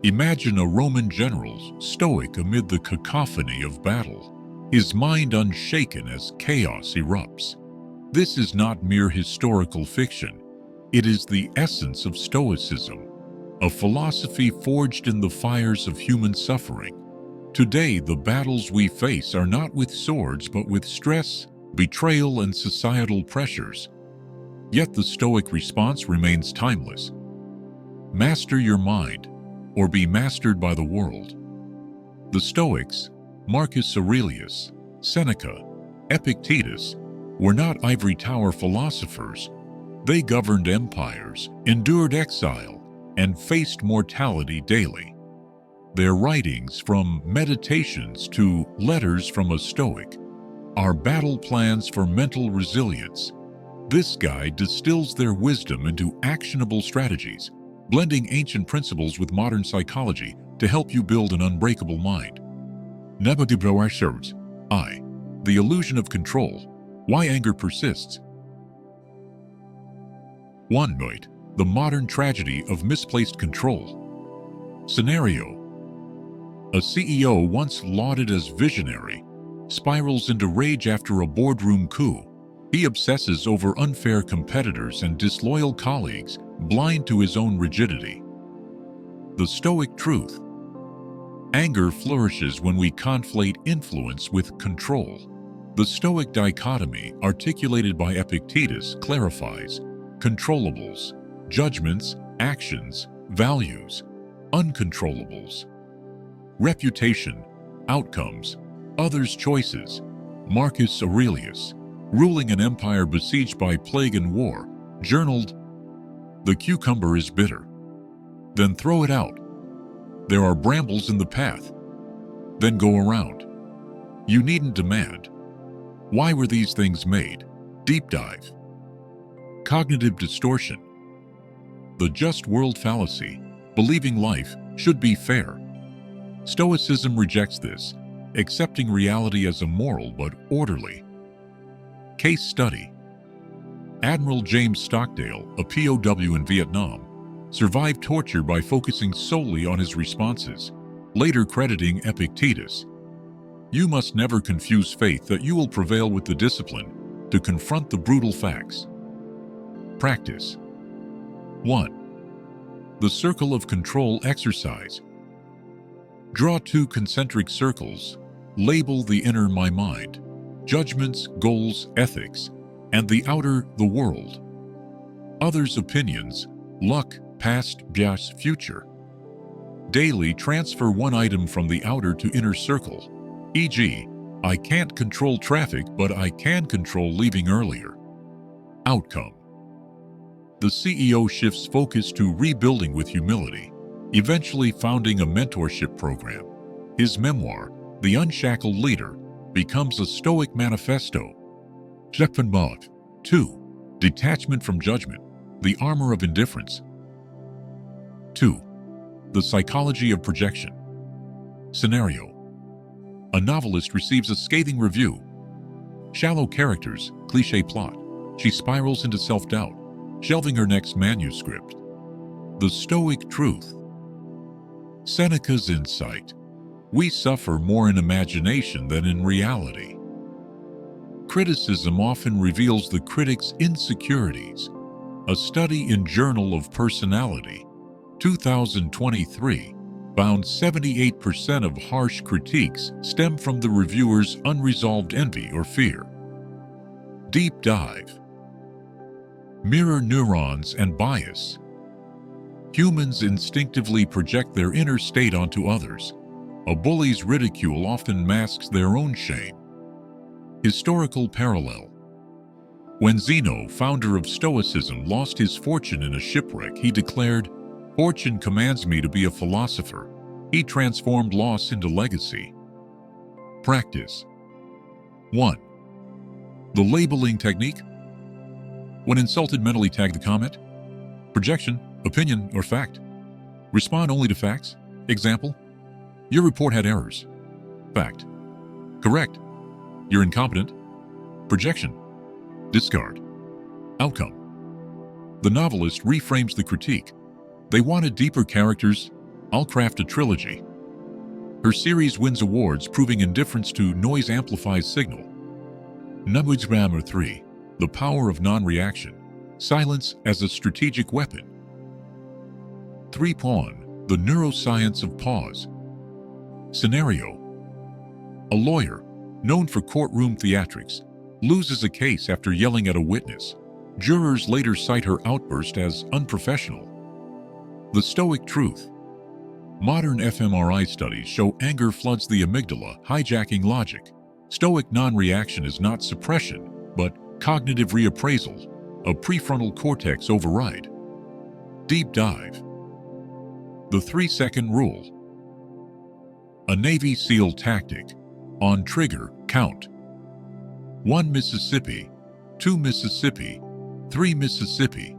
Imagine a Roman general stoic amid the cacophony of battle, his mind unshaken as chaos erupts. This is not mere historical fiction. It is the essence of Stoicism, a philosophy forged in the fires of human suffering. Today, the battles we face are not with swords but with stress, betrayal, and societal pressures. Yet the Stoic response remains timeless. Master your mind, or be mastered by the world. The Stoics, Marcus Aurelius, Seneca, Epictetus, were not ivory tower philosophers. They governed empires, endured exile, and faced mortality daily. Their writings, from Meditations to Letters from a Stoic, are battle plans for mental resilience. This guide distills their wisdom into actionable strategies, blending ancient principles with modern psychology to help you build an unbreakable mind. I. The illusion of control. Why anger persists. 1. The modern tragedy of misplaced control. Scenario. A CEO once lauded as visionary spirals into rage after a boardroom coup. He obsesses over unfair competitors and disloyal colleagues, blind to his own rigidity. The Stoic truth. Anger flourishes when we conflate influence with control. The Stoic dichotomy, articulated by Epictetus, clarifies controllables, judgments, actions, values, uncontrollables, reputation, outcomes, others' choices. Marcus Aurelius, ruling an empire besieged by plague and war, journaled, "The cucumber is bitter. Then throw it out. There are brambles in the path. Then go around. You needn't demand. Why were these things made?" Deep dive. Cognitive distortion. The just world fallacy, believing life should be fair. Stoicism rejects this, accepting reality as immoral but orderly. Case study. Admiral James Stockdale, a POW in Vietnam, survived torture by focusing solely on his responses, later crediting Epictetus. You must never confuse faith that you will prevail with the discipline to confront the brutal facts. Practice. 1. The circle of control exercise. Draw 2 concentric circles. Label the inner my mind, judgments, goals, ethics, and the outer, the world. Others' opinions, luck, past, bias, future. Daily transfer 1 item from the outer to inner circle, e.g., I can't control traffic, but I can control leaving earlier. Outcome. The CEO shifts focus to rebuilding with humility, eventually founding a mentorship program. His memoir, The Unshackled Leader, becomes a Stoic manifesto. 2. Detachment from judgment, the armor of indifference. 2. The psychology of projection. Scenario. A novelist receives a scathing review. Shallow characters, cliché plot. She spirals into self-doubt, shelving her next manuscript. The Stoic truth. Seneca's insight. We suffer more in imagination than in reality. Criticism often reveals the critic's insecurities. A study in Journal of Personality, 2023, found 78% of harsh critiques stem from the reviewer's unresolved envy or fear. Deep dive. Mirror neurons and bias. Humans instinctively project their inner state onto others. A bully's ridicule often masks their own shame. Historical parallel. When Zeno, founder of Stoicism, lost his fortune in a shipwreck, he declared, "Fortune commands me to be a philosopher." He transformed loss into legacy. Practice. 1. The labeling technique. When insulted, mentally tag the comment, projection, opinion, or fact. Respond only to facts. Example: your report had errors. Fact: correct. You're incompetent. Projection: discard. Outcome: the novelist reframes the critique. They wanted deeper characters. I'll craft a trilogy. Her series wins awards, proving indifference to noise amplifies signal. Number 3. The power of non-reaction. Silence as a strategic weapon. 3. Pawn. The neuroscience of pause. Scenario. A lawyer, known for courtroom theatrics, loses a case after yelling at a witness. Jurors later cite her outburst as unprofessional. The Stoic truth. Modern fMRI studies show anger floods the amygdala, hijacking logic. Stoic non-reaction is not suppression, but cognitive reappraisal, a prefrontal cortex override. Deep dive. The 3-second rule. A Navy SEAL tactic. On trigger, count. 1 Mississippi, 2 Mississippi, 3 Mississippi.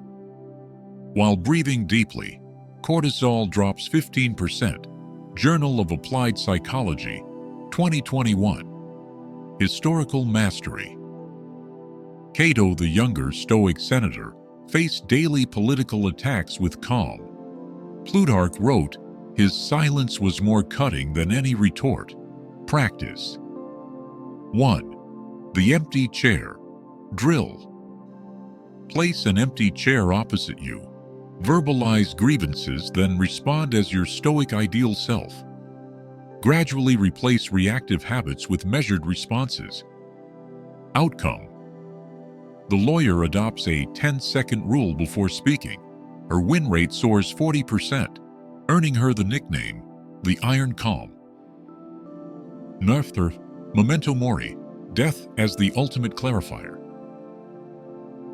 While breathing deeply, cortisol drops 15%. Journal of Applied Psychology, 2021. Historical mastery. Cato the Younger, Stoic senator, faced daily political attacks with calm. Plutarch wrote, "His silence was more cutting than any retort." Practice. 1. The empty chair. Drill. Place an empty chair opposite you. Verbalize grievances, then respond as your Stoic ideal self. Gradually replace reactive habits with measured responses. Outcome. The lawyer adopts a 10-second rule before speaking. Her win rate soars 40%, earning her the nickname, the Iron Calm. Nerfter, Memento Mori, death as the ultimate clarifier.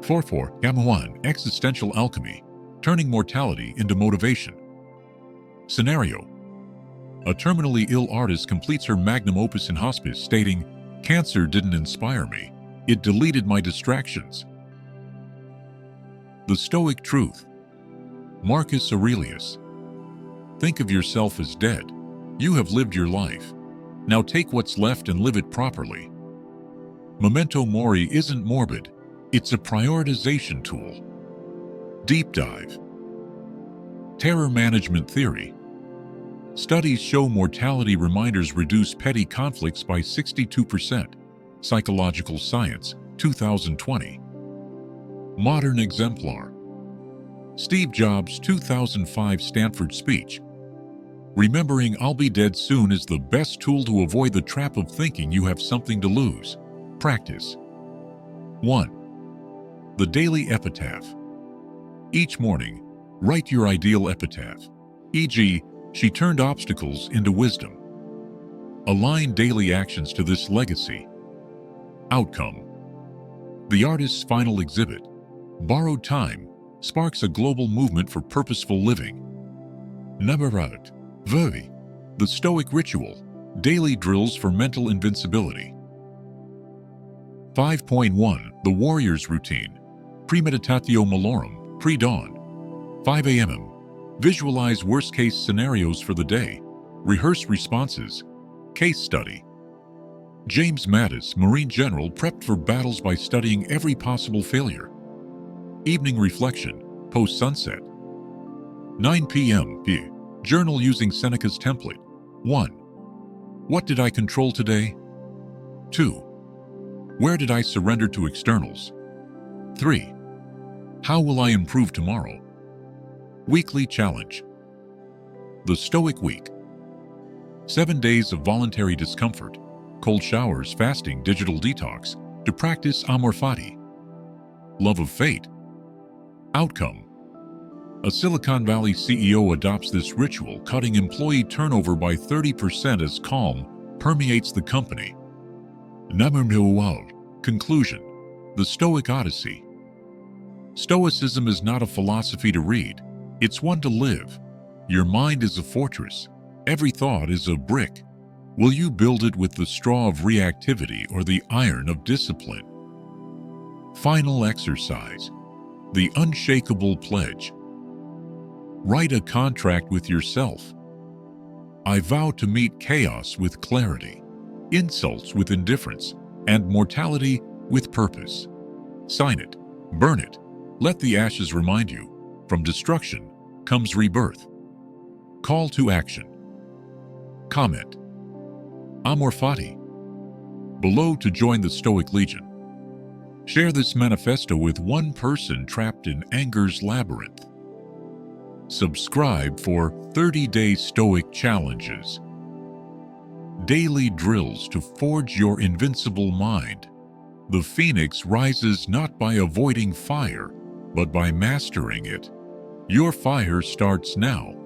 4. Gamma 1, existential alchemy, turning mortality into motivation. Scenario. A terminally ill artist completes her magnum opus in hospice, stating, "Cancer didn't inspire me, it deleted my distractions." The Stoic truth. Marcus Aurelius. Think of yourself as dead. You have lived your life. Now take what's left and live it properly. Memento Mori isn't morbid, it's a prioritization tool. Deep dive. Terror management theory. Studies show mortality reminders reduce petty conflicts by 62%. Psychological Science, 2020. Modern exemplar. Steve Jobs' 2005 Stanford speech. Remembering I'll be dead soon is the best tool to avoid the trap of thinking you have something to lose. Practice. 1. The daily epitaph. Each morning, write your ideal epitaph, e.g., "She turned obstacles into wisdom." Align daily actions to this legacy. Outcome. The artist's final exhibit, Borrowed Time, sparks a global movement for purposeful living. Number 8. Vervi, the Stoic ritual, daily drills for mental invincibility. 5.1 The warrior's routine, premeditatio malorum, pre-dawn. 5 a.m. Visualize worst-case scenarios for the day. Rehearse responses. Case study. James Mattis, Marine General, prepped for battles by studying every possible failure. Evening reflection, post-sunset. 9 p.m. Journal using Seneca's template. 1. What did I control today? 2. Where did I surrender to externals? 3. How will I improve tomorrow? Weekly challenge. The Stoic Week. 7 days of voluntary discomfort, cold showers, fasting, digital detox, to practice amor fati. Love of fate. Outcome. A Silicon Valley CEO adopts this ritual, cutting employee turnover by 30% as calm permeates the company. Number 2. Conclusion. The Stoic Odyssey. Stoicism is not a philosophy to read, it's one to live. Your mind is a fortress. Every thought is a brick. Will you build it with the straw of reactivity or the iron of discipline? Final exercise. The unshakable pledge. Write a contract with yourself. I vow to meet chaos with clarity, insults with indifference, and mortality with purpose. Sign it. Burn it. Let the ashes remind you, from destruction comes rebirth. Call to action. Comment. Amor fati. Below to join the Stoic Legion. Share this manifesto with one person trapped in anger's labyrinth. Subscribe for 30-day Stoic challenges. Daily drills to forge your invincible mind. The phoenix rises not by avoiding fire, but by mastering it. Your fire starts now.